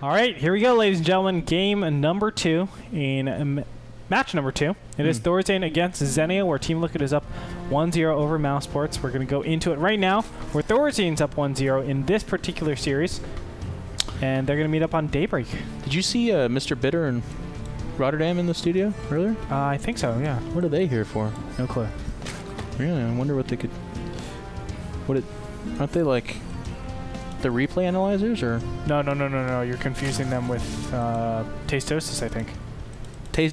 All right, here we go, ladies and gentlemen. Game number 2 in match number 2. It is Thorzane against Zenio, where Team Liquid is up 1-0 over MouseSports. We're going to go into it right now, where Thorzane's up 1-0 in this particular series, and they're going to meet up on Daybreak. Did you see Mr. Bitter and Rotterdam in the studio earlier? I think so, yeah. What are they here for? No clue. Really? I wonder what they could... Aren't they like the replay analyzers, or...? No. You're confusing them with Tastosis, I think.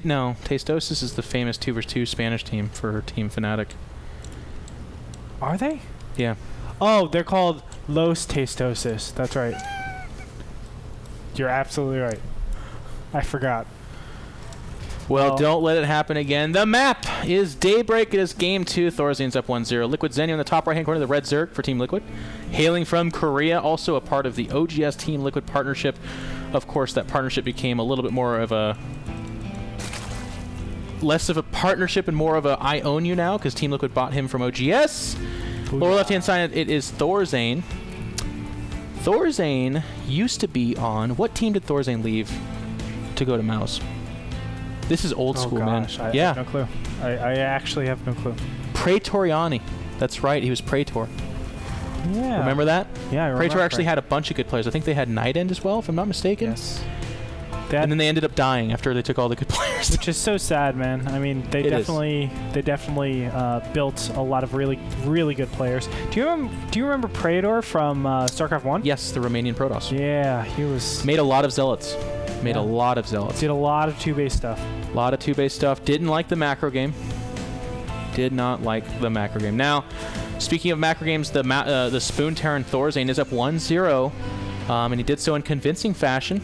No, Tastosis is the famous 2vs2 Spanish team for Team Fnatic. Are they? Yeah. Oh, they're called Los Tastosis. That's right. You're absolutely right. I forgot. Well, don't let it happen again. The map is Daybreak. It is Game 2. Thorzane's up 1-0. Liquid Zenio in the top right-hand corner, the red Zerg for Team Liquid. Hailing from Korea, also a part of the OGS Team Liquid partnership. Of course, that partnership became a little bit more of a... less of a partnership and more of a I own you now, because Team Liquid bought him from OGS. Lower left-hand side, it is Thorzane. Thorzane used to be on... What team did Thorzane leave to go to Mouz? This is old school, man. I have no clue. I actually have no clue. Praetoriani. That's right. He was Praetor. Yeah. Remember that? Yeah, I remember. Praetor actually had a bunch of good players. I think they had Night End as well, if I'm not mistaken. Yes. And then they ended up dying after they took all the good players. Which is so sad, man. I mean, they definitely built a lot of really good players. Do you remember Praetor from StarCraft 1? Yes, the Romanian Protoss. Yeah, he was... Made a lot of zealots. Made a lot of zealots. Did a lot of 2-base stuff. A lot of 2-base stuff. Didn't like the macro game. Did not like the macro game. Now, speaking of macro games, the Spoon Terran Thorzane is up 1-0, and he did so in convincing fashion.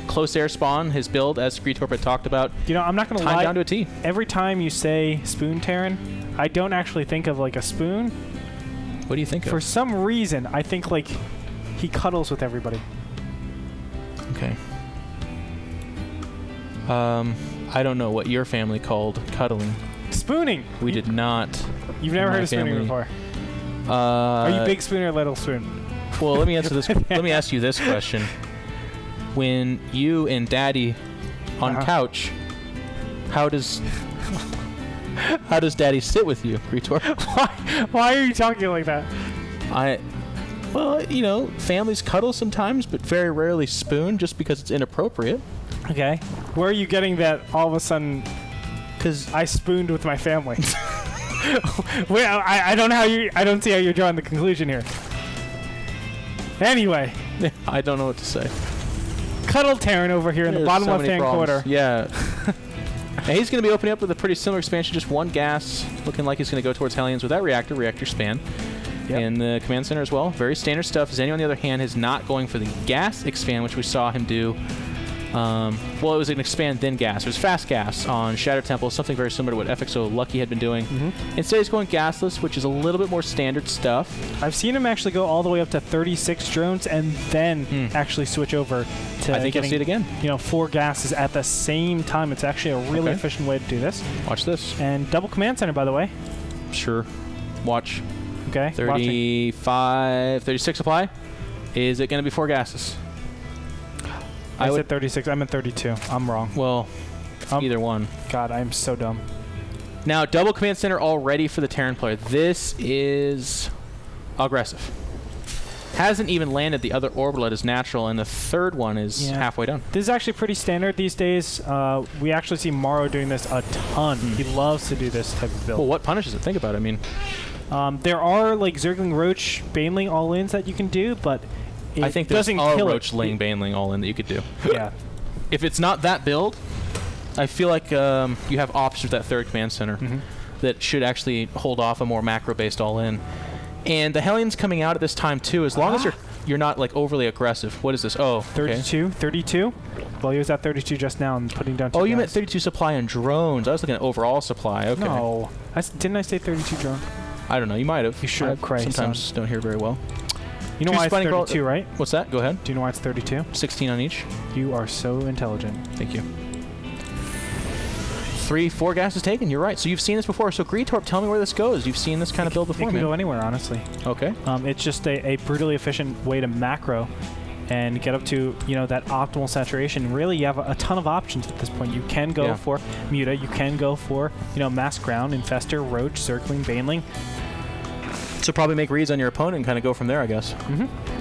Close air spawn, his build, as Gretorp had talked about. You know, I'm not going to lie. Down to a T. Every time you say Spoon Terran, I don't actually think of like a spoon. What do you think of? For some reason, I think like he cuddles with everybody. Okay. I don't know what your family called cuddling. Spooning. We did not. You've never heard of spooning before. Are you big spoon or little spoon? Well, let me answer this. Let me ask you this question: when you and Daddy on couch, how does Daddy sit with you, Gretorp? Why are you talking like that? Well, you know, families cuddle sometimes, but very rarely spoon, just because it's inappropriate. Okay. Where are you getting that all of a sudden? Because I spooned with my family. Wait, I don't know how you. I don't see how you're drawing the conclusion here. Anyway. I don't know what to say. Cuddle Terran over here in the bottom left-hand corner. Yeah. And he's going to be opening up with a pretty similar expansion, just one gas, looking like he's going to go towards Hellions with that reactor span. Yep. And the command center as well. Very standard stuff. Zenio, on the other hand, is not going for the gas expand, which we saw him do. Well, it was an expand then gas. It was fast gas on Shadow Temple, something very similar to what FXO Lucky had been doing. Instead, he's going gasless, which is a little bit more standard stuff. I've seen him actually go all the way up to 36 drones and then actually switch over to I think you'll see it again. 4 gases at the same time. It's actually a really efficient way to do this. Watch this. And double command center, by the way. Sure. Watch. Okay. 35, 36 supply. Is it going to be 4 gases? I said 36. I meant 32. I'm wrong. Well, either one. God, I'm so dumb. Now, double command center all ready for the Terran player. This is aggressive. Hasn't even landed the other orbital at his natural, and the third one is halfway done. This is actually pretty standard these days. We actually see Morrow doing this a ton. He loves to do this type of build. Well, what punishes it? Think about it. I mean, there are like Zergling Roach Baneling all-ins that you can do, but I think there's a Roach Ling Baneling all-in that you could do. Yeah. If it's not that build, I feel like you have options with that third command center that should actually hold off a more macro-based all-in. And the Hellions coming out at this time too, as long as you're not like overly aggressive. What is this? Oh, 32? Okay. 32? Well, he was at 32 just now and putting down 2 you meant 32 supply on drones. I was looking at overall supply. Okay. No. Didn't I say 32 drone? I don't know. You might have. You sure? Sometimes don't hear very well. You know why it's 32, right? What's that? Go ahead. Do you know why it's 32? 16 on each. You are so intelligent. Thank you. 3-4 gases taken. You're right. So you've seen this before. So Gretorp, tell me where this goes. You've seen this kind of build before, It can go anywhere, honestly. Okay. It's just a brutally efficient way to macro and get up to, you know, that optimal saturation. Really, you have a ton of options at this point. You can go for Muta, you can go for, you know, Mass Ground, Infester, Roach, Circling, Baneling. So probably make reads on your opponent and kind of go from there, I guess.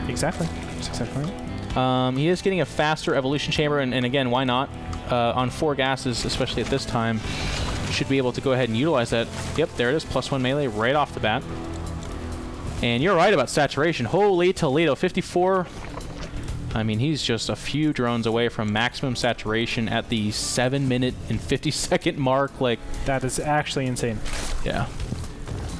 Exactly. That's exactly right. He is getting a faster evolution chamber, and again, why not? On 4 gases, especially at this time, should be able to go ahead and utilize that. Yep, there it is, +1 melee right off the bat. And you're right about saturation. Holy Toledo, 54. I mean, he's just a few drones away from maximum saturation at the 7-minute and 50-second mark. Like, that is actually insane. Yeah.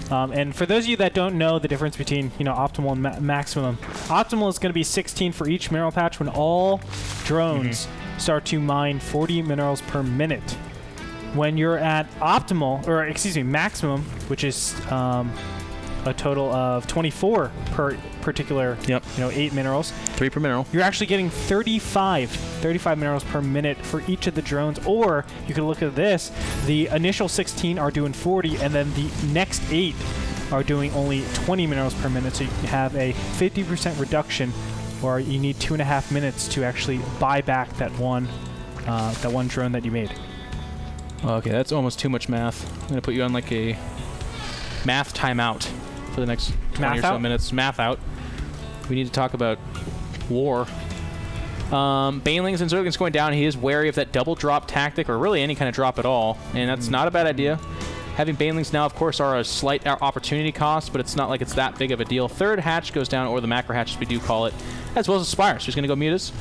And for those of you that don't know the difference between, you know, optimal and maximum, optimal is going to be 16 for each mineral patch when all drones start to mine 40 minerals per minute. When you're at optimal, or excuse me, maximum, which is a total of 24 per particular, you know, 8 minerals. 3 per mineral. You're actually getting 35 minerals per minute for each of the drones. Or you can look at this, the initial 16 are doing 40, and then the next 8 are doing only 20 minerals per minute. So you have a 50% reduction, or you need 2.5 minutes to actually buy back that one drone that you made. Okay, that's almost too much math. I'm going to put you on like a math timeout for the next 20 or so minutes. Math out. We need to talk about war. Banelings and Zerglings going down. He is wary of that double drop tactic, or really any kind of drop at all, and that's not a bad idea. Having Banelings now, of course, are a slight opportunity cost, but it's not like it's that big of a deal. Third hatch goes down, or the macro hatch as we do call it, as well as the Spire. So he's going to go Mutas.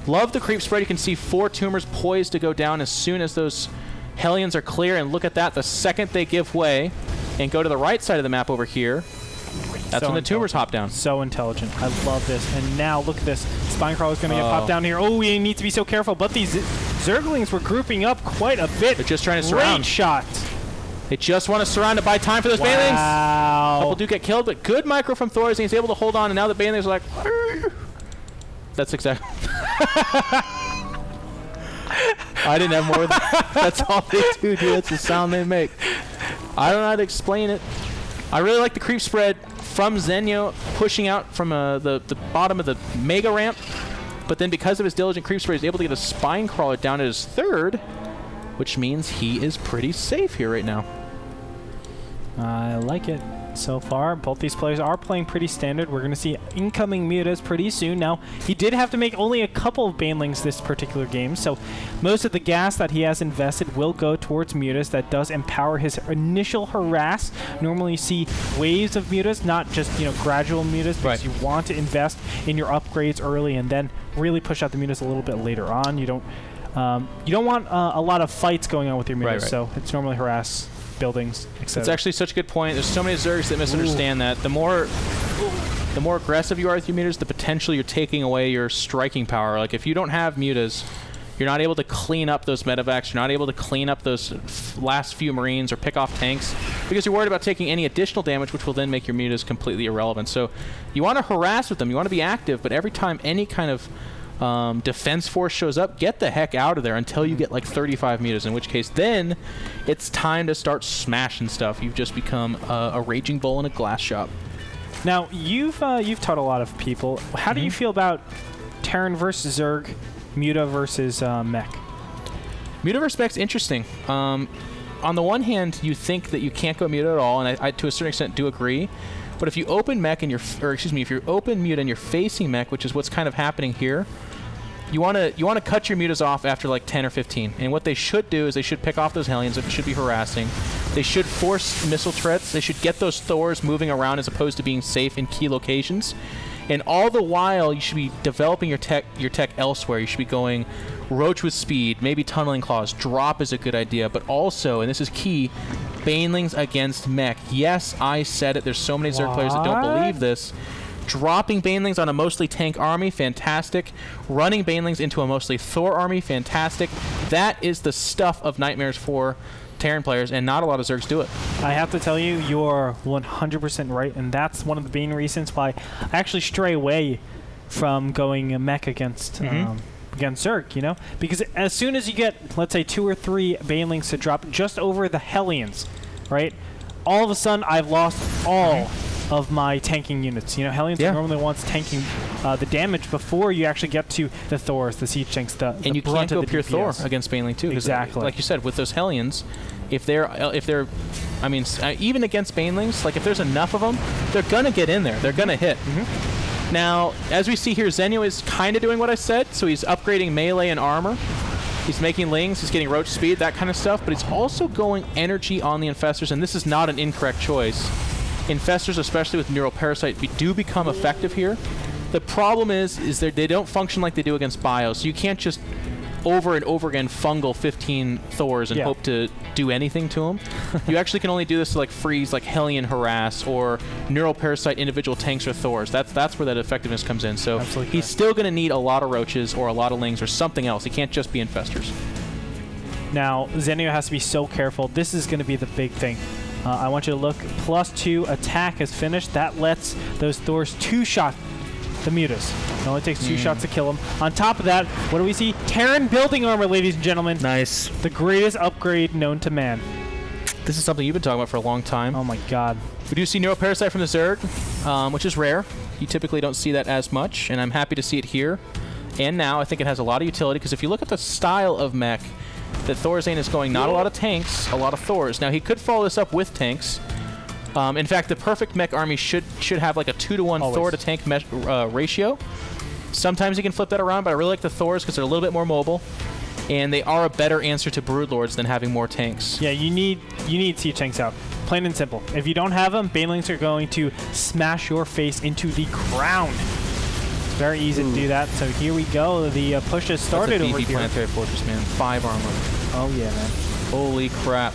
Love the creep spread. You can see 4 tumors poised to go down as soon as those Hellions are clear, and look at that. The second they give way and go to the right side of the map over here, that's when the tumors hop down. So intelligent. I love this. And now look at this. Spinecrawler is going to get popped down here. Oh, we need to be so careful. But these Zerglings were grouping up quite a bit. They're just trying to surround. Great shot. They just want to surround to buy time for those Banelings. A couple do get killed, but good micro from Thor's, and he's able to hold on. And now the Banelings are like, arr. That's exactly. I didn't have more than that. That's all they do, dude. That's the sound they make. I don't know how to explain it. I really like the creep spread from Zenyo pushing out from the bottom of the mega ramp, but then because of his diligent creep spread, he's able to get a spine crawler down at his 3rd, which means he is pretty safe here right now. I like it so far. Both these players are playing pretty standard. We're going to see incoming mutas pretty soon. Now, he did have to make only a couple of banelings this particular game, so most of the gas that he has invested will go towards mutas. That does empower his initial harass. Normally you see waves of mutas, not just, you know, gradual mutas, because you want to invest in your upgrades early and then really push out the mutas a little bit later on. You don't want a lot of fights going on with your mutas, so it's normally harass, buildings, etc. It's actually such a good point. There's so many Zergs that misunderstand that. The more aggressive you are with your mutas, the potential you're taking away your striking power. Like, if you don't have mutas, you're not able to clean up those medevacs, you're not able to clean up those last few Marines or pick off tanks, because you're worried about taking any additional damage, which will then make your mutas completely irrelevant. So you want to harass with them, you want to be active, but every time any kind of defense force shows up, get the heck out of there until you get like 35 mutas, in which case then it's time to start smashing stuff. You've just become a raging bull in a glass shop. Now, you've taught a lot of people. How do you feel about Terran versus Zerg, Muta versus Mech? Muta versus Mech's interesting. On the one hand, you think that you can't go Muta at all, and I to a certain extent do agree. But if you open Mech and if you're open Muta and you're facing Mech, which is what's kind of happening here, you want to cut your mutas off after like 10 or 15. And what they should do is they should pick off those Hellions if it should be harassing. They should force missile threats. They should get those Thors moving around as opposed to being safe in key locations. And all the while, you should be developing your tech elsewhere. You should be going Roach with speed, maybe Tunneling Claws. Drop is a good idea, but also, and this is key, Banelings against Mech. Yes, I said it. There's so many Zerg players that don't believe this. Dropping Banelings on a mostly tank army, fantastic. Running Banelings into a mostly Thor army, fantastic. That is the stuff of nightmares for Terran players, and not a lot of Zergs do it. I have to tell you, you're 100% right, and that's one of the main reasons why I actually stray away from going Mech against Zerg, you know? Because as soon as you get, let's say, 2 or 3 Banelings to drop just over the Hellions, right? All of a sudden, I've lost all of my tanking units. You know, Hellions are normally the ones tanking the damage before you actually get to the Thors, the Siege Tanks, and you can't go pure Thor against Baneling too. Exactly. Like you said, with those Hellions, if they're, I mean, even against Banelings, like if there's enough of them, they're gonna get in there. They're gonna hit. Now, as we see here, Zenyo is kind of doing what I said. So he's upgrading melee and armor. He's making lings. He's getting roach speed, that kind of stuff. But he's also going energy on the infestors, and this is not an incorrect choice. Infestors, especially with Neural Parasite, do become effective here. The problem is that they don't function like they do against Bio, so you can't just over and over again fungal 15 Thors and hope to do anything to them. You actually can only do this to like freeze like Hellion Harass or Neural Parasite individual tanks or Thors. That's where that effectiveness comes in. So he's still going to need a lot of roaches or a lot of lings or something else. He can't just be infestors. Now, Zenyo has to be so careful. This is going to be the big thing. I want you to look. +2 attack is finished. That lets those Thors two-shot the Mutas. It only takes 2 shots to kill them. On top of that, what do we see? Terran building armor, ladies and gentlemen. Nice. The greatest upgrade known to man. This is something you've been talking about for a long time. Oh my god. We do see Neural Parasite from the Zerg, which is rare. You typically don't see that as much, and I'm happy to see it here. And now I think it has a lot of utility, because if you look at the style of mech that Thorazane is going, not a lot of tanks, a lot of Thors. Now he could follow this up with tanks. In fact, the perfect mech army should have like a 2-to-1 Thor to tank ratio. Sometimes you can flip that around, but I really like the Thors because they're a little bit more mobile, and they are a better answer to Broodlords than having more tanks. Yeah, you need Siege Tanks out. Plain and simple. If you don't have them, Banelings are going to smash your face into the ground. It's very easy to do that. So here we go. The push has started over here. Planetary Fortress, man. 5 armor. Oh yeah, man. Holy crap.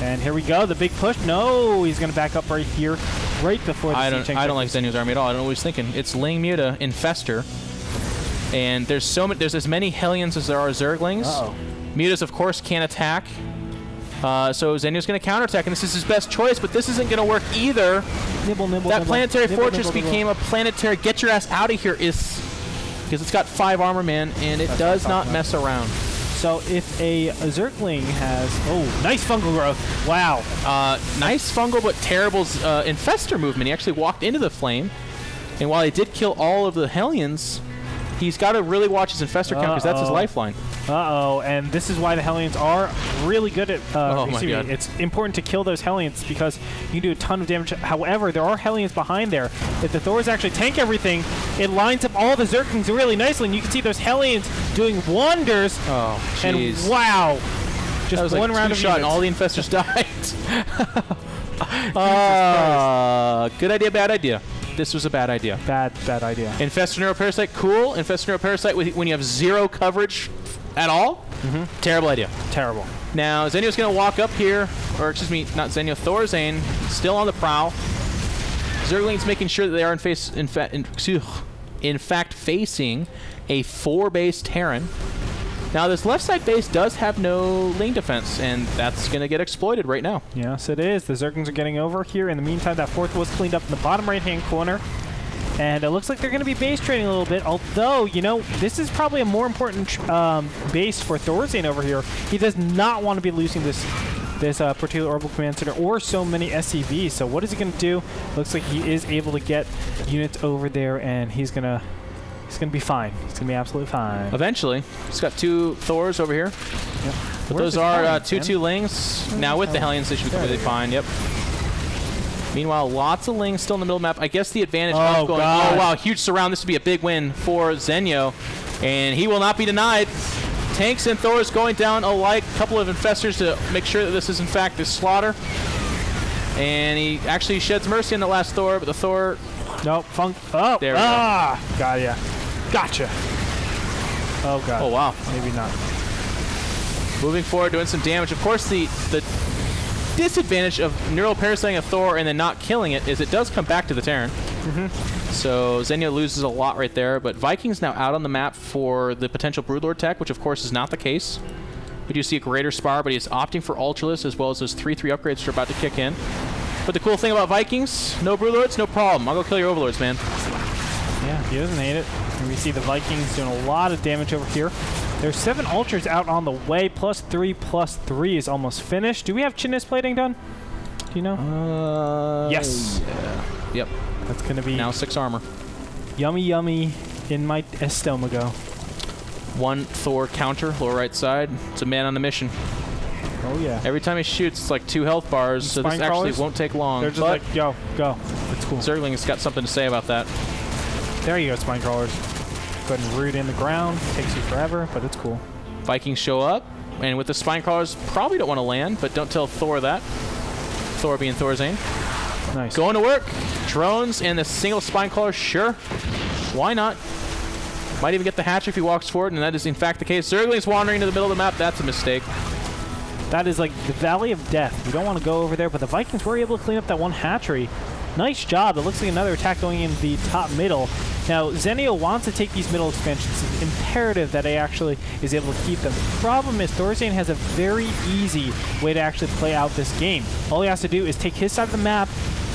And here we go, the big push. No, he's going to back up right here, right before the I don't like Zenyo's army at all. I don't know what he's thinking. It's Ling Muta, Infester, and there's as many Hellions as there are Zerglings. Mutas, of course, can't attack. So Zenyo's going to counterattack, and this is his best choice, but this isn't going to work either. That Planetary Fortress became a planetary get your ass out of here because it's got 5 armor, man, and it does not mess around. So if a Zergling has... Oh, nice fungal growth. Wow. Nice fungal, but terrible infester movement. He actually walked into the flame. And while he did kill all of the Hellions, he's got to really watch his infester count because that's his lifeline. And this is why the Hellions are really good at... It's important to kill those Hellions because you can do a ton of damage. However, there are Hellions behind there. If the Thors actually tank everything, it lines up all the Zerglings really nicely, and you can see those Hellions doing wonders. Oh, jeez. And wow. Just that was one like round of shot and all the infestors died. Good idea, bad idea. This was a bad idea. Bad idea. Infestor Neural Parasite, cool. Infestor Neural Parasite when you have 0 coverage at all, terrible idea. Terrible. Now, Zenyo's going to walk up here, or excuse me, not Zenyo, Thorazane, still on the prowl. Zergling's making sure that they are in fact facing a 4-base Terran. Now, this left side base does have no ling defense, and that's going to get exploited right now. Yes, it is. The Zerglings are getting over here. In the meantime, that 4th was cleaned up in the bottom right-hand corner. And it looks like they're going to be base trading a little bit, although, you know, this is probably a more important base for Thorazane over here. He does not want to be losing this particular Orbital Command Center or so many SCVs. So what is he going to do? Looks like he is able to get units over there, and he's going to be fine. He's going to be absolutely fine. Eventually. He's got 2 Thors over here. Yep. But those are 2/2 Lings. Now with the Hellions, they should be completely fine. Yep. Meanwhile, lots of Lings still in the middle map. I guess the advantage of going... God. Oh, wow. Huge surround. This would be a big win for Zenyo. And he will not be denied. Tanks and Thors going down alike. A couple of infestors to make sure that this is, in fact, a slaughter. And he actually sheds mercy on the last Thor, but the Thor... Nope. Oh, there we go. Got ya. Gotcha. Oh, God. Oh, wow. Maybe not. Moving forward, doing some damage. Of course, the disadvantage of Neural Parasiting a Thor and then not killing it is it does come back to the Terran. So Zenyo loses a lot right there, but Viking's now out on the map for the potential Broodlord tech, which of course is not the case. We do see a greater spar, but he's opting for Ultralisk as well as those 3/3 upgrades that are about to kick in. But the cool thing about Vikings, no Broodlords, no problem. I'll go kill your Overlords, man. Yeah, he doesn't hate it. And we see the Vikings doing a lot of damage over here. There's 7 Ultras out on the way. +3/+3 is almost finished. Do we have Chinnis plating done? Do you know? Yes. Yeah. Yep. That's going to be... Now 6 armor. Yummy, yummy in my estomago. One Thor counter, lower right side. It's a man on a mission. Oh, yeah. Every time he shoots, it's like 2 health bars, so this actually won't take long. They're just like, yo, go. It's cool. Zergling's got something to say about that. There you go, spine crawlers. Go ahead and root in the ground. Takes you forever, but it's cool. Vikings show up, and with the spine crawlers, probably don't want to land, but don't tell Thor that. Thor being Thorzane. Nice. Going to work. Drones and the single spine crawler, sure. Why not? Might even get the hatch if he walks forward, and that is in fact the case. Zergling's wandering into the middle of the map. That's a mistake. That is like the Valley of Death. You don't want to go over there, but the Vikings were able to clean up that one hatchery. Nice job. It looks like another attack going in the top middle. Now, Zenio wants to take these middle expansions. It's imperative that he actually is able to keep them. The problem is Thorzane has a very easy way to actually play out this game. All he has to do is take his side of the map,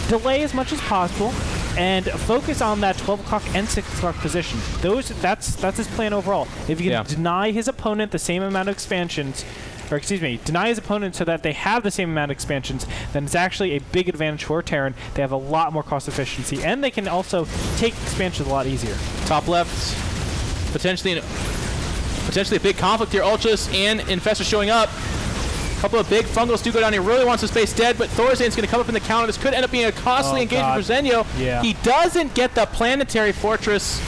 delay as much as possible, and focus on that 12 o'clock and 6 o'clock position. That's his plan overall. If you can deny his opponent the same amount of expansions, or excuse me, deny his opponent so that they have the same amount of expansions, then it's actually a big advantage for Terran. They have a lot more cost efficiency, and they can also take expansions a lot easier. Top left, potentially a big conflict here. Ultras and Infestor showing up. A couple of big fungals do go down. He really wants his base dead, but Thorzane's going to come up in the counter. This could end up being a costly engagement for Zenio. Yeah. He doesn't get the planetary fortress,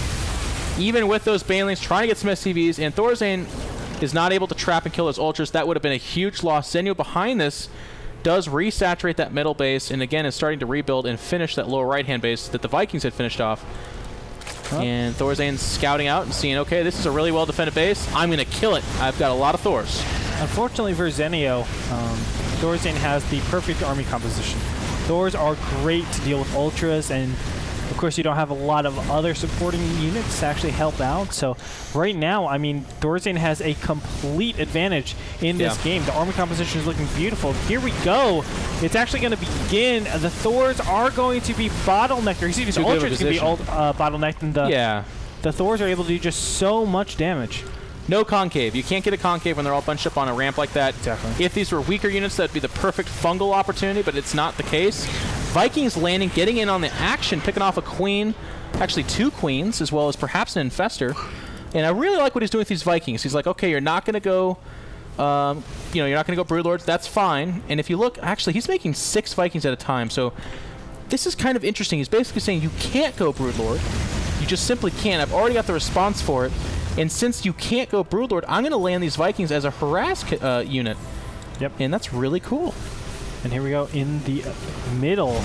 even with those banelings, trying to get some SCVs, and Thorzane is not able to trap and kill those ultras. That would have been a huge loss. Zenio behind this does resaturate that middle base, and again is starting to rebuild and finish that lower right-hand base that the Vikings had finished off. And Thorzane's scouting out and seeing, okay, this is a really well-defended base. I'm going to kill it. I've got a lot of Thors. Unfortunately for Zenio, Thorzane has the perfect army composition. Thors are great to deal with ultras, and of course you don't have a lot of other supporting units to actually help out. So right now, I mean, Thorzane has a complete advantage in this game. The army composition is looking beautiful. Here we go. It's actually going to begin. The Thors are going to be bottlenecked. Or excuse me, the ultras are going to be bottlenecked, and the Thors are able to do just so much damage. No concave. You can't get a concave when they're all bunched up on a ramp like that. Definitely. If these were weaker units, that would be the perfect fungal opportunity, but it's not the case. Vikings landing, getting in on the action, picking off a queen, actually 2 queens, as well as perhaps an infestor. And I really like what he's doing with these Vikings. He's like, okay, you're not going to go, you're not going to go Broodlords. That's fine. And if you look, actually, he's making 6 Vikings at a time. So this is kind of interesting. He's basically saying you can't go Broodlord. You just simply can't. I've already got the response for it. And since you can't go Broodlord, I'm going to land these Vikings as a harass unit. Yep. And that's really cool. And here we go in the middle.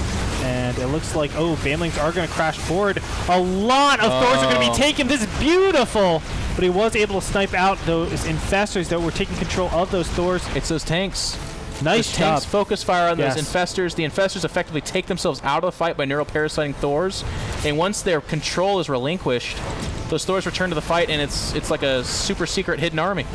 And it looks like, banelings are going to crash forward. A lot of Thors are going to be taken. This is beautiful. But he was able to snipe out those infestors that were taking control of those Thors. It's those tanks. Nice those job. Tanks focus fire on those infestors. The infestors effectively take themselves out of the fight by neuroparasiting Thors. And once their control is relinquished, those Thors return to the fight, and it's like a super secret hidden army.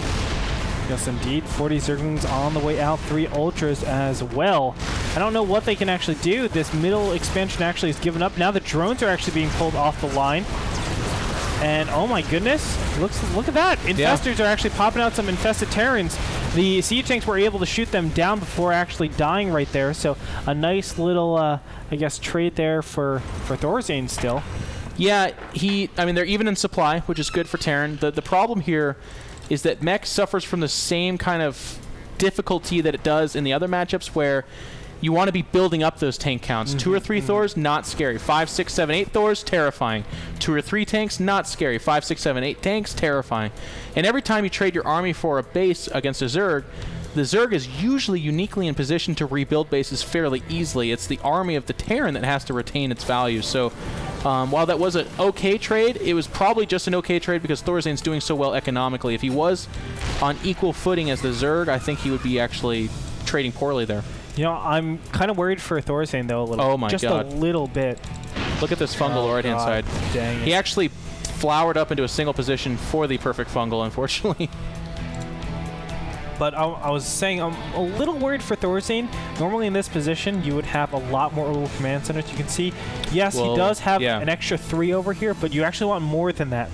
Yes, indeed. 40 Zerglings on the way out. 3 Ultras as well. I don't know what they can actually do. This middle expansion actually is given up. Now the drones are actually being pulled off the line. And oh my goodness, look at that. Infestors are actually popping out some infested Terrans. The siege tanks were able to shoot them down before actually dying right there. So a nice little, I guess, trade there for Thorzane still. Yeah, they're even in supply, which is good for Terran. The problem here is that Mech suffers from the same kind of difficulty that it does in the other matchups, where you want to be building up those tank counts. 2 or 3 Thors, not scary. 5, 6, 7, 8 Thors, terrifying. 2 or 3 tanks, not scary. 5, 6, 7, 8 tanks, terrifying. And every time you trade your army for a base against a Zerg, the Zerg is usually uniquely in position to rebuild bases fairly easily. It's the army of the Terran that has to retain its value. So while that was an okay trade, it was probably just an okay trade because Thorzane's doing so well economically. If he was on equal footing as the Zerg, I think he would be actually trading poorly there. You know, I'm kind of worried for Thorzane, though, a little. Oh, my just God. Just a little bit. Look at this fungal right-hand side. Dang it. He actually flowered up into a single position for the perfect fungal, unfortunately. But I was saying I'm a little worried for Thorzane. Normally in this position, you would have a lot more little command centers. You can see, yes, he does have an extra 3 over here, but you actually want more than that.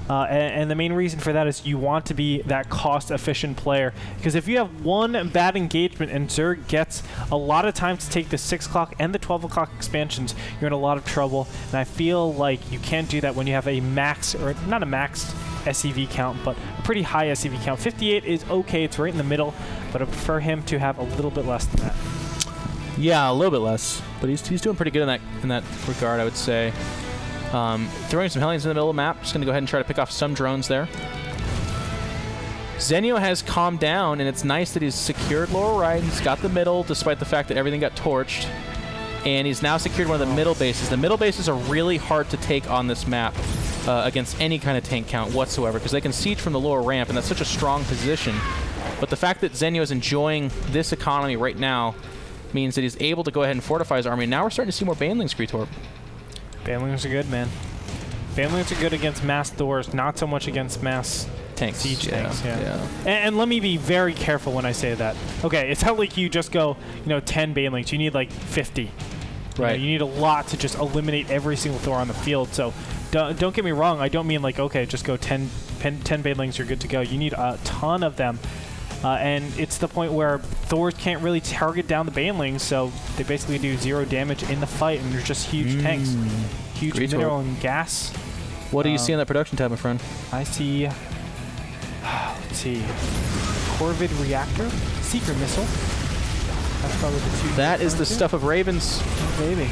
And the main reason for that is you want to be that cost-efficient player. Because if you have one bad engagement and Zerg gets a lot of time to take the 6 o'clock and the 12 o'clock expansions, you're in a lot of trouble. And I feel like you can't do that when you have a max, or not a maxed SCV count, but a pretty high SCV count. 58 is okay, it's right in the middle, but I prefer him to have a little bit less than that. Yeah, a little bit less, but he's doing pretty good in that regard, I would say. Throwing some Hellions in the middle of the map. Just going to go ahead and try to pick off some drones there. Zenio has calmed down, and it's nice that he's secured lower right. He's got the middle, despite the fact that everything got torched. And he's now secured one of the middle bases. The middle bases are really hard to take on this map against any kind of tank count whatsoever, because they can siege from the lower ramp, and that's such a strong position. But the fact that Zenio is enjoying this economy right now means that he's able to go ahead and fortify his army. Now we're starting to see more Banelings, Gretorp. Banelings are good, man. Banelings are good against mass doors, not so much against mass tanks. Siege tanks, yeah. And let me be very careful when I say that. Okay, it's not like you just go, 10 Banelings. You need like 50. Right. You need a lot to just eliminate every single Thor on the field. So don't get me wrong. I don't mean like, okay, just go 10 Banelings, you're good to go. You need a ton of them. And it's the point where Thors can't really target down the Banelings, so they basically do 0 damage in the fight, and they're just huge tanks. Huge mineral and gas. What do you see on that production tab, my friend? I see, let's see, Corvid Reactor, Secret Missile. That's probably the two. That is the stuff of Ravens. Oh, baby.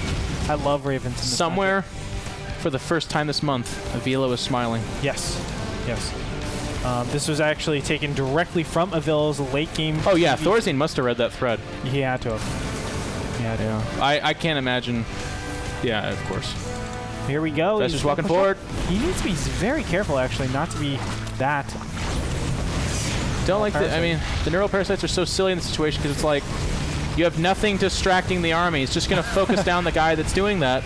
I love Ravens. Somewhere, for the first time this month, Avila was smiling. Yes, yes. This was actually taken directly from Avila's late game. Oh yeah, Thorazine must have read that thread. He had to have. He had to. Yeah. I can't imagine. Yeah, of course. Here we go. That's just walking forward. He needs to be very careful, actually, not to be that. Don't like the. I mean, the neural parasites are so silly in this situation because it's like you have nothing distracting the army. It's just going to focus down the guy that's doing that.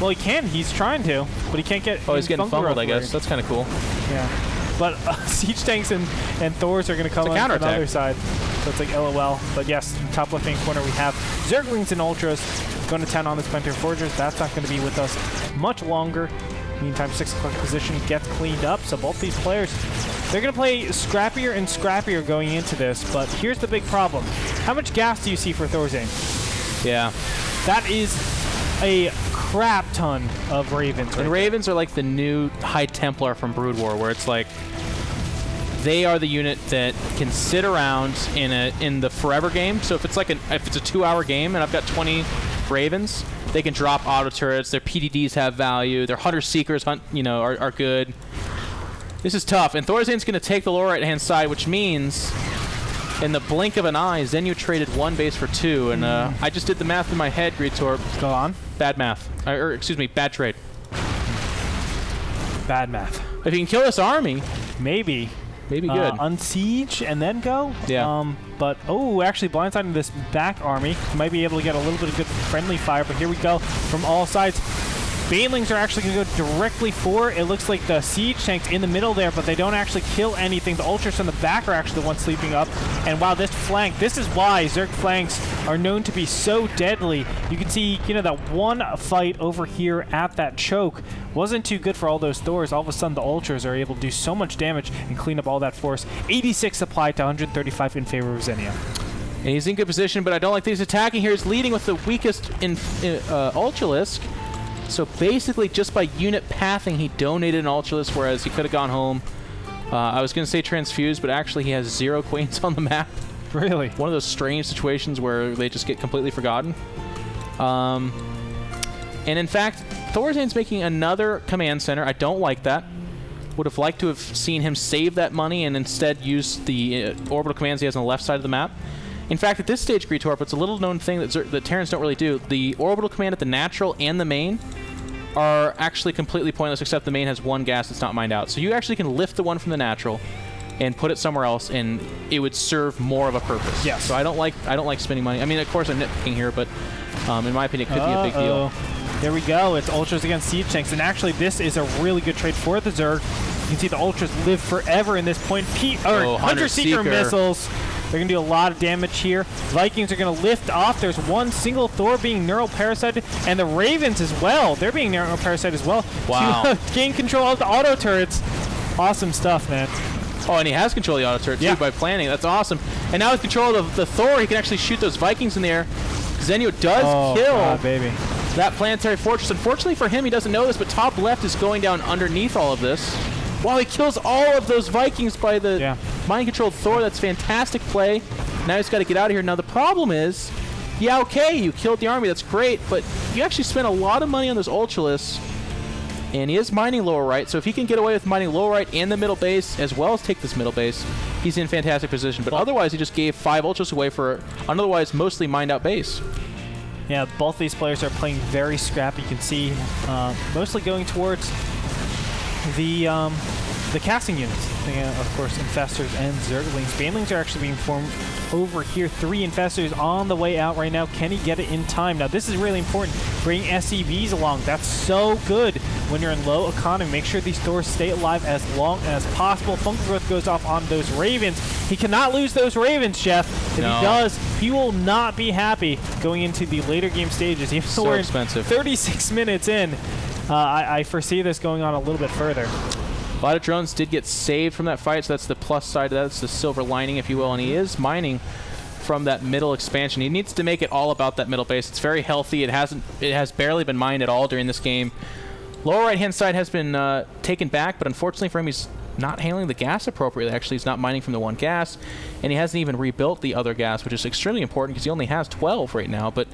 Well, he can. He's trying to, but he can't get. Oh, he's getting fumbled, I guess. That's kind of cool. Yeah. But siege tanks and Thors are going to come on the other side. So it's like LOL. But yes, top left-hand corner we have Zerglings and Ultras going to town on the Splinter Forgers. That's not going to be with us much longer. Meantime, 6 o'clock position gets cleaned up. So both these players, they're going to play scrappier and scrappier going into this. But here's the big problem. How much gas do you see for Thorazine? Yeah. That is a crap ton of Ravens. And Ravens are like the new High Templar from Brood War, where it's like they are the unit that can sit around in the forever game. So if it's like if it's a 2-hour game and I've got 20 Ravens, they can drop auto turrets. Their PDDs have value. Their Hunter Seekers are good. This is tough, and Thorazine's going to take the lower right-hand side, which means in the blink of an eye, Zenio traded 1 base for 2, and I just did the math in my head, Gretorp. Go on. Bad math. Or, excuse me, bad trade. Bad math. If you can kill this army, maybe good. Unsiege and then go? Yeah. But, actually blindsiding this back army. Might be able to get a little bit of good friendly fire, but here we go from all sides. Banelings are actually going to go directly for it. Looks like the siege tanks in the middle there, but they don't actually kill anything. The Ultras in the back are actually the ones sleeping up. And wow, this flank, this is why Zerg flanks are known to be so deadly. You can see, that one fight over here at that choke wasn't too good for all those Thors. All of a sudden, the Ultras are able to do so much damage and clean up all that force. 86 applied to 135 in favor of Zenio. And he's in good position, but I don't like that he's attacking here. He's leading with the weakest Ultralisk. So basically, just by unit pathing, he donated an Ultralisk, whereas he could have gone home. I was going to say transfused, but actually he has 0 queens on the map. Really? One of those strange situations where they just get completely forgotten. And in fact, Thorazine's making another command center. I don't like that. Would have liked to have seen him save that money and instead use the orbital commands he has on the left side of the map. In fact, at this stage, Gretorp, it's a little known thing that Terrans don't really do. The orbital command at the natural and the main are actually completely pointless, except the main has 1 gas that's not mined out. So you actually can lift the one from the natural and put it somewhere else, and it would serve more of a purpose. Yeah. So I don't like spending money. I mean, of course, I'm nitpicking here, but in my opinion, it could be a big deal. There we go. It's Ultras against Siege Tanks, and actually, this is a really good trade for the Zerg. You can see the Ultras live forever in this point. Hunter Seeker missiles. They're going to do a lot of damage here. Vikings are going to lift off. There's one single Thor being neural parasited, and the Ravens as well. They're being neural parasited as well. Wow. To gain control of the auto turrets. Awesome stuff, man. Oh, and he has control of the auto turret too by planning. That's awesome. And now with control of the Thor, he can actually shoot those Vikings in the air. Zenio does kill that planetary fortress. Unfortunately for him, he doesn't know this, but top left is going down underneath all of this. While he kills all of those Vikings by the mind-controlled Thor. That's fantastic play. Now he's got to get out of here. Now the problem is, yeah, okay, you killed the army. That's great, but you actually spent a lot of money on those Ultralists. And he is mining lower right, so if he can get away with mining lower right and the middle base, as well as take this middle base, he's in fantastic position. But otherwise, he just gave 5 Ultras away for an otherwise mostly mined out base. Yeah, both these players are playing very scrappy. You can see mostly going towards the casting units. Of course, Infestors and Zerglings. Banelings are actually being formed over here. 3 Infestors on the way out right now. Can he get it in time? Now, this is really important. Bring SCVs along. That's so good when you're in low economy. Make sure these Thors stay alive as long as possible. Fungal Growth goes off on those Ravens. He cannot lose those Ravens, Jeff. If he does, he will not be happy going into the later game stages. Even though we're expensive. 36 minutes in, I foresee this going on a little bit further. A lot of drones did get saved from that fight, so that's the plus side of that. That's the silver lining, if you will, and he is mining from that middle expansion. He needs to make it all about that middle base. It's very healthy. It has barely been mined at all during this game. Lower right-hand side has been taken back, but unfortunately for him, he's not handling the gas appropriately. Actually, he's not mining from the one gas, and he hasn't even rebuilt the other gas, which is extremely important because he only has 12 right now. But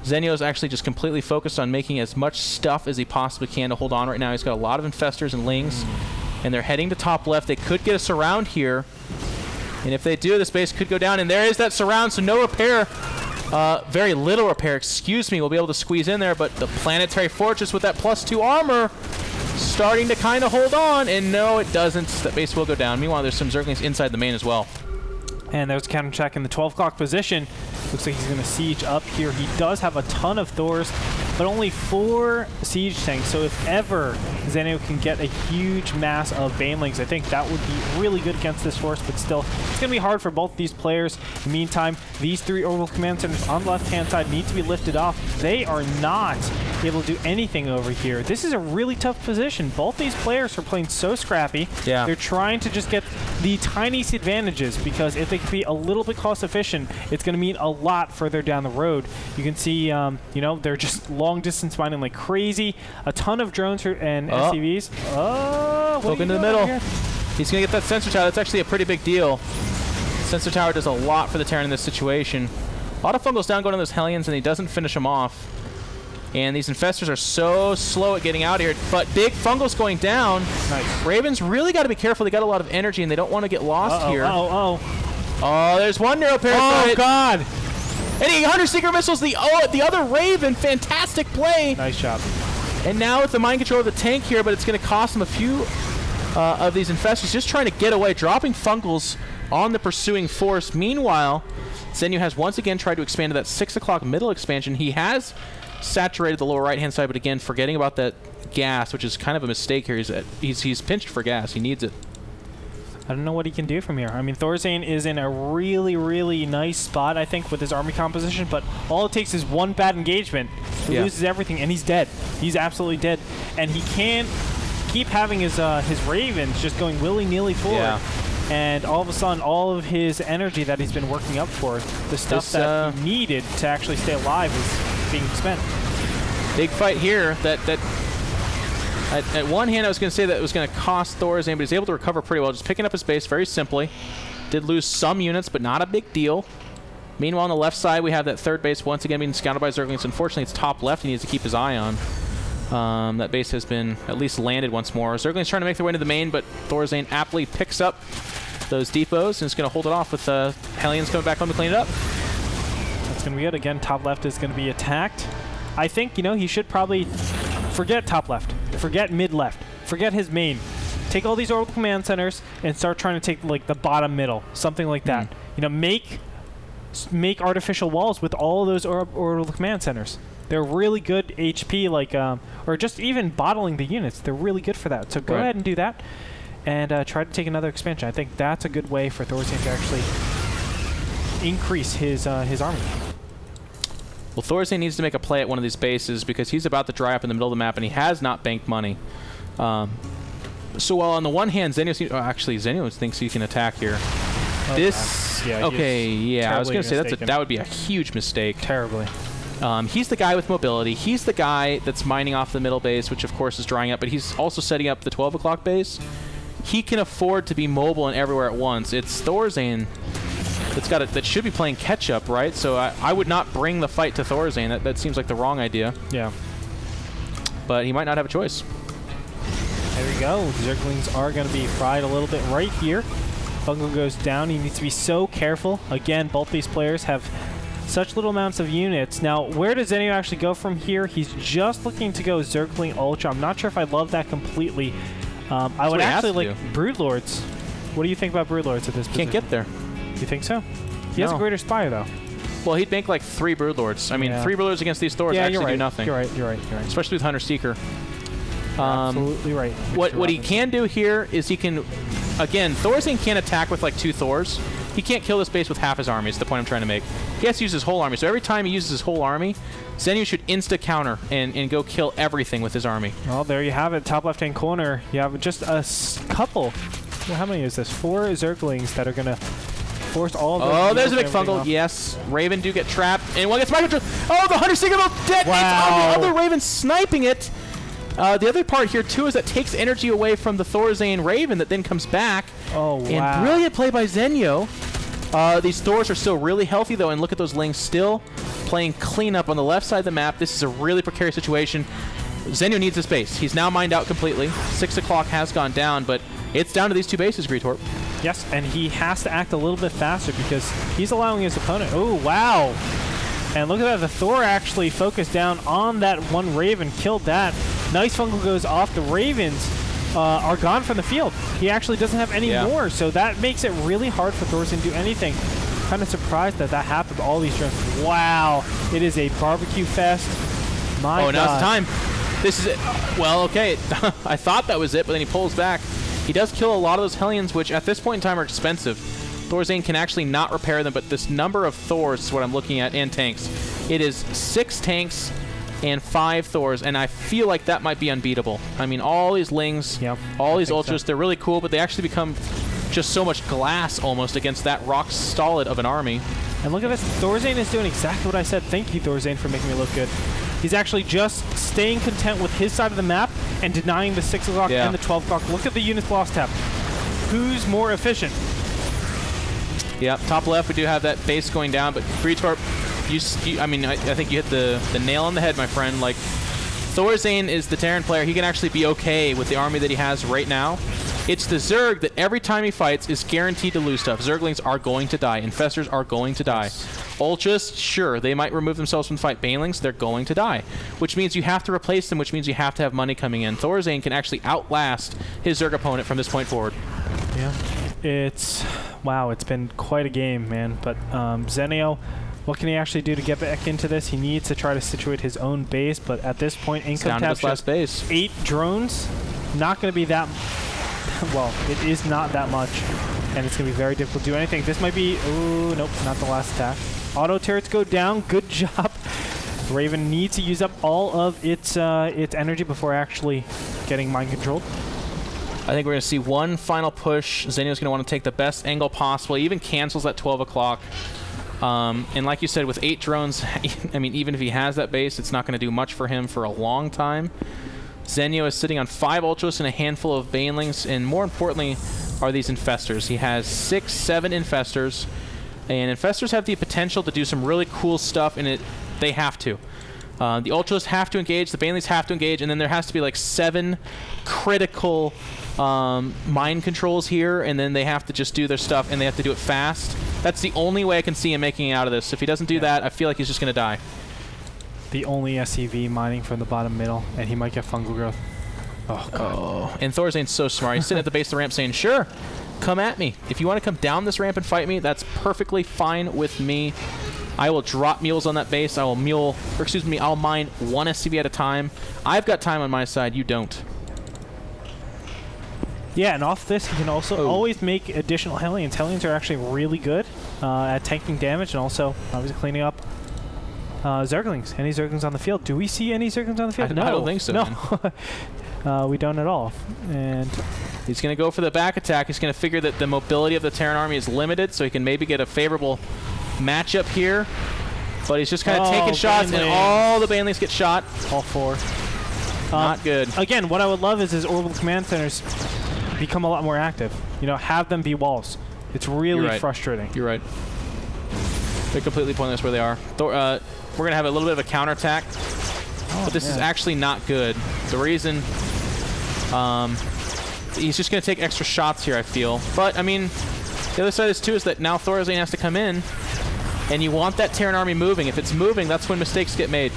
Zenio is actually just completely focused on making as much stuff as he possibly can to hold on right now. He's got a lot of Infestors and Lings, and they're heading to top left. They could get a surround here, and if they do, this base could go down, and there is that surround, so no repair. Very little repair, excuse me. We'll be able to squeeze in there, but the planetary fortress with that +2 armor starting to kind of hold on, and no, it doesn't. That base will go down. Meanwhile, there's some Zerglings inside the main as well. And there's a counter check in the 12 o'clock position. Looks like he's going to siege up here. He does have a ton of Thors, but only 4 siege tanks. So if ever Zenio can get a huge mass of Banelings, I think that would be really good against this force, but still, it's going to be hard for both these players. In the meantime, these 3 orbital command centers on the left-hand side need to be lifted off. They are not able to do anything over here. This is a really tough position. Both these players are playing so scrappy. Yeah. They're trying to just get the tiniest advantages, because if they can be a little bit cost efficient, it's going to mean a lot further down the road. You can see, you know, they're just long distance mining like crazy. A ton of drones and SCVs. Poke into the middle. He's going to get that sensor tower. That's actually a pretty big deal. Sensor tower does a lot for the Terran in this situation. A lot of Fungals down going on those Hellions, and he doesn't finish them off. And these Infestors are so slow at getting out of here. But big Fungals going down. Nice. Ravens really got to be careful. They got a lot of energy, and they don't want to get lost here. Oh, there's one Neuroparasite. Oh, God. And he Hunter Seeker missiles the other Raven. Fantastic play. Nice job. And now with the mind control of the tank here, but it's going to cost him a few of these Infestors. Just trying to get away, dropping Fungals on the pursuing force. Meanwhile, Zenio has once again tried to expand to that 6 o'clock middle expansion. He has saturated the lower right-hand side, but again, forgetting about that gas, which is kind of a mistake here. He's pinched for gas. He needs it. I don't know what he can do from here. I mean, Thorzane is in a really, really nice spot, I think, with his army composition, but all it takes is one bad engagement. He loses everything, and he's dead. He's absolutely dead. And he can't keep having his Ravens just going willy-nilly forward. Yeah. And all of a sudden, all of his energy that he's been working up for, the stuff that he needed to actually stay alive, is being spent. Big fight here. At one hand, I was going to say that it was going to cost Thorzane, but he's able to recover pretty well, just picking up his base very simply. Did lose some units, but not a big deal. Meanwhile, on the left side, we have that third base once again being scouted by Zerglings. Unfortunately, it's top left. He needs to keep his eye on. That base has been at least landed once more. Zerglings trying to make their way into the main, but Thorzane aptly picks up those depots and is going to hold it off with Hellions coming back home to clean it up. That's going to be good. Again, top left is going to be attacked. I think, you know, he should probably forget top left, forget mid left, forget his main. Take all these orbital command centers and start trying to take like the bottom middle, something like that. You know, make artificial walls with all of those orbital command centers. They're really good HP, like, or just even bottling the units. They're really good for that. So go ahead and do that, and try to take another expansion. I think that's a good way for Thorzane to actually increase his army. Well, Thorzane needs to make a play at one of these bases because he's about to dry up in the middle of the map, and he has not banked money. So while on the one hand, Zenio thinks he can attack here. This, yeah, okay, yeah, I was going to say that would be a huge mistake. Terribly. He's the guy with mobility. He's the guy that's mining off the middle base, which of course is drying up, but he's also setting up the 12 o'clock base. He can afford to be mobile and everywhere at once. It's Thorazane that should be playing catch up, right? So I would not bring the fight to Thorazane. That seems like the wrong idea. Yeah. But he might not have a choice. There we go. Zerglings are going to be fried a little bit right here. Fungal goes down. He needs to be so careful. Again, both these players have such little amounts of units. Now, where does Zenio actually go from here? He's just looking to go Zergling Ultra. I'm not sure if I love that completely. I would actually like Broodlords. What do you think about Broodlords at this position? Can't get there. You think so? He has a Greater Spire, though. Well, he'd make like 3 Broodlords. I mean, 3 Broodlords against these Thors actually do nothing. You're right. Especially with Hunter Seeker. Absolutely right. What he can do here is he can... Again, Thorazane can't attack with like 2 Thors. He can't kill this base with half his army, is the point I'm trying to make. He has to use his whole army. So every time he uses his whole army, Zenio should insta-counter and go kill everything with his army. Well, there you have it. Top left-hand corner. You have just a couple. Well, how many is this? 4 Zerglings that are going to force all of those. Oh, there's a big fungal. Yes. Raven do get trapped. And one gets micro. Oh, the Hunter Seeker will detonate on the other Raven sniping it. The other part here, too, is that takes energy away from the Thorazane Raven that then comes back. Oh, wow. And brilliant play by Zenio. These Thors are still really healthy, though, and look at those Lings still playing cleanup on the left side of the map. This is a really precarious situation. Zenio needs this base. He's now mined out completely. 6 o'clock has gone down, but it's down to these 2 bases, Gretorp. Yes, and he has to act a little bit faster because he's allowing his opponent... Oh, wow. And look at that. The Thor actually focused down on that one Raven, killed that. Nice fungal goes off. The Ravens are gone from the field. He actually doesn't have any more, so that makes it really hard for Thorazane to do anything. Kind of surprised that happened all these turns. Wow. It is a barbecue fest. My God. Now's the time. This is it. Well, okay. I thought that was it, but then he pulls back. He does kill a lot of those Hellions, which at this point in time are expensive. Thorazane can actually not repair them, but this number of Thors is what I'm looking at, and tanks. It is 6 tanks and 5 Thors, and I feel like that might be unbeatable. I mean, all these Lings, all these Ultras, they're really cool, but they actually become just so much glass almost against that rock solid of an army. And look at this. Thorazane is doing exactly what I said. Thank you, Thorazane, for making me look good. He's actually just staying content with his side of the map and denying the 6 o'clock and the 12 o'clock. Look at the units lost tab. Who's more efficient? Yep, top left, we do have that base going down, but Gretorp, I mean, I think you hit the nail on the head, my friend. Like, Thorazane is the Terran player. He can actually be okay with the army that he has right now. It's the Zerg that every time he fights is guaranteed to lose stuff. Zerglings are going to die. Infestors are going to die. Ultras, sure, they might remove themselves from the fight. Banelings, they're going to die. Which means you have to replace them, which means you have to have money coming in. Thorazane can actually outlast his Zerg opponent from this point forward. Yeah. Wow, it's been quite a game, man. But Zenio, what can he actually do to get back into this? He needs to try to situate his own base, but at this point, income tab last base. 8 drones. Not going to be that... well, it is not that much, and it's going to be very difficult to do anything. This might be... Oh, nope, not the last attack. Auto turrets go down. Good job. Raven needs to use up all of its energy before actually getting mind controlled. I think we're going to see one final push. Zenio's going to want to take the best angle possible. He even cancels at 12 o'clock. And like you said, with 8 drones, I mean, even if he has that base, it's not going to do much for him for a long time. Zenio is sitting on 5 Ultras and a handful of Banelings, and more importantly are these Infestors. He has 6, 7 Infestors, and Infestors have the potential to do some really cool stuff, and they have to. The Ultras have to engage, the Banelings have to engage, and then there has to be like 7 critical mind controls here, and then they have to just do their stuff, and they have to do it fast. That's the only way I can see him making it out of this. If he doesn't do that, I feel like he's just going to die. The only SCV mining from the bottom middle, and he might get fungal growth. Oh, God. Oh. And Thorazane's so smart. He's sitting at the base of the ramp saying, sure, come at me. If you want to come down this ramp and fight me, that's perfectly fine with me. I will drop mules on that base. I'll mine 1 SCV at a time. I've got time on my side. You don't. Yeah, and off this, you can also always make additional Hellions. Hellions are actually really good at tanking damage and also obviously cleaning up Zerglings. Any Zerglings on the field? Do we see any Zerglings on the field? No. I don't think so. No. we don't at all. And he's going to go for the back attack. He's going to figure that the mobility of the Terran army is limited, so he can maybe get a favorable matchup here. But he's just kind of taking shots, and all the banelings get shot. All 4. Not good. Again, what I would love is his orbital command centers become a lot more active. You know, have them be walls. It's really frustrating. You're right. They're completely pointless where they are. We're going to have a little bit of a counterattack, but this is actually not good. The reason, he's just going to take extra shots here, I feel. But, I mean, the other side of this, too, is that now Thorazane has to come in, and you want that Terran army moving. If it's moving, that's when mistakes get made.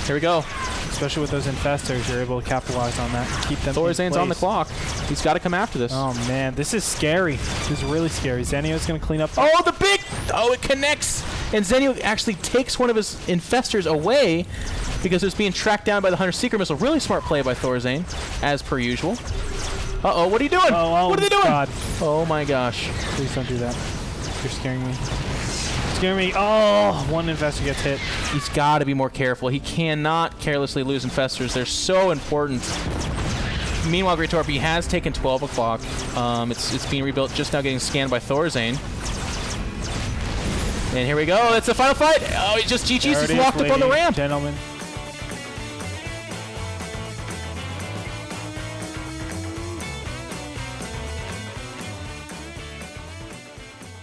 Here we go. Especially with those infestors, you're able to capitalize on that and keep them Thorazane's on the clock. He's got to come after this. Oh, man. This is scary. This is really scary. Zenio's going to clean up. Oh, the big... Oh, it connects. And Zenio actually takes one of his infestors away because it was being tracked down by the Hunter-Seeker missile. Really smart play by Thorazane, as per usual. Uh-oh, what are you doing? What are they doing? God. Oh, my gosh. Please don't do that. You're scaring me. Scaring me. Oh, one infestor gets hit. He's got to be more careful. He cannot carelessly lose infestors. They're so important. Meanwhile, Gretorp, he has taken 12 o'clock. It's being rebuilt, just now getting scanned by Thorazane. And here we go. That's the final fight. Oh, he just GG's. He's locked up on the ramp. Gentlemen.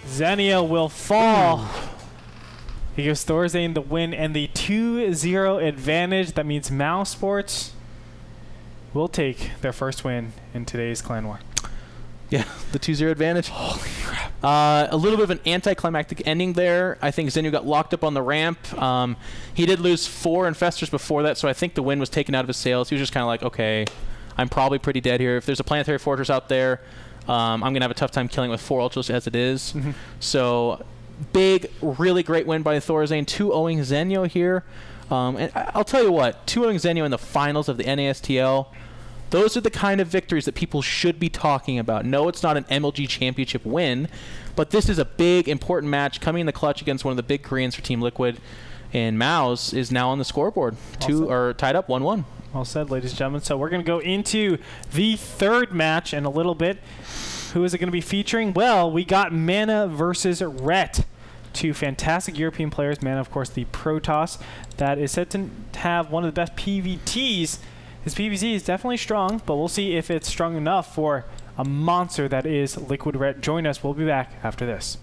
Zenio will fall. He gives Thorazane the win and the 2-0 advantage. That means MouseSports will take their first win in today's Clan War. Yeah, the 2-0 advantage. Holy crap. A little bit of an anticlimactic ending there. I think Zenio got locked up on the ramp. He did lose 4 infestors before that, so I think the win was taken out of his sails. He was just kind of like, okay, I'm probably pretty dead here. If there's a planetary fortress out there, I'm going to have a tough time killing with 4 ultras as it is. So big, really great win by Thorazane. 2-0ing Zenio here. And I'll tell you what, 2-0ing Zenio in the finals of the NASTL, those are the kind of victories that people should be talking about. No, it's not an MLG championship win, but this is a big, important match coming in the clutch against one of the big Koreans for Team Liquid. And Mouz is now on the scoreboard. Tied up 1-1. Well said, ladies and gentlemen. So we're going to go into the third match in a little bit. Who is it going to be featuring? Well, we got Mana versus Ret. 2 fantastic European players. Mana, of course, the Protoss that is said to have one of the best PVTs. His PVT is definitely strong, but we'll see if it's strong enough for a monster that is Liquid Ret. Join us. We'll be back after this.